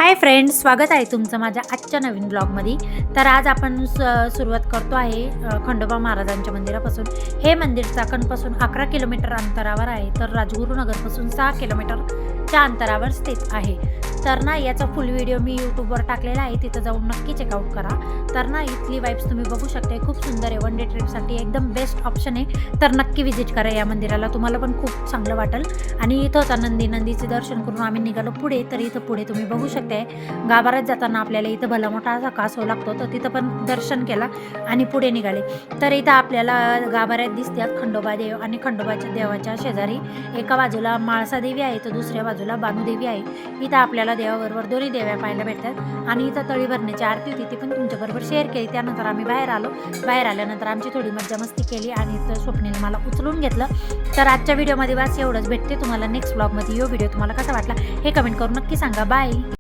Hi friends, स्वागत आहे तुमचं माझ्या आजच्या नवीन ब्लॉगमध्ये। तर आज आपण सुरुवात करतो आहे खंडोबा महाराजांच्या मंदिरापासून। हे मंदिर चाकणपासून 11 किलोमीटर अंतरावर आहे, तर राजगुरुनगरपासून 6 किलोमीटरच्या अंतरावर स्थित आहे। तर ना याचा फुल व्हिडिओ मी यूट्यूबवर टाकलेला आहे, तिथं जाऊन नक्की चेकआउट करा। तर ना इथली वाइब्स तुम्ही बघू शकता, खूप सुंदर आहे। वन डे ट्रिपसाठी एकदम बेस्ट ऑप्शन आहे, तर नक्की व्हिजिट करा या मंदिराला, तुम्हाला पण खूप चांगलं वाटेल। आणि इथं होता नंदीचे दर्शन करून आम्ही निघालो पुढे। तर इथं पुढे तुम्ही बघू शकता गाभाऱ्यात जाताना आपल्याला इथं भला मोठा असा कासव लागतो, तर तिथं पण दर्शन केला आणि पुढे निघाले। तर इथं आपल्याला गाभाऱ्यात दिसतात खंडोबा देव, आणि खंडोबाच्या देवाच्या शेजारी एका बाजूला माळसा देवी आहे, तर दुसऱ्या बाजूला बानुदेवी आहे। इथं आपल्याला देवाबरोबर दोन्ही देव्या पाहायला भेटतात। आणि इथं तळी भरण्याची आरती होती, ती पण तुमच्याबरोबर शेअर केली। त्यानंतर आम्ही बाहेर आलो। बाहेर आल्यानंतर आमची थोडी मज्जा मस्ती केली, आणि इथं स्वप्नील मला उचलून घेतलं। तर आजच्या व्हिडिओमध्ये बस एवढंच। भेटते तुम्हाला नेक्स्ट ब्लॉगमध्ये। यो व्हिडिओ तुम्हाला कसा वाटला हे कमेंट करून नक्की सांगा। बाय।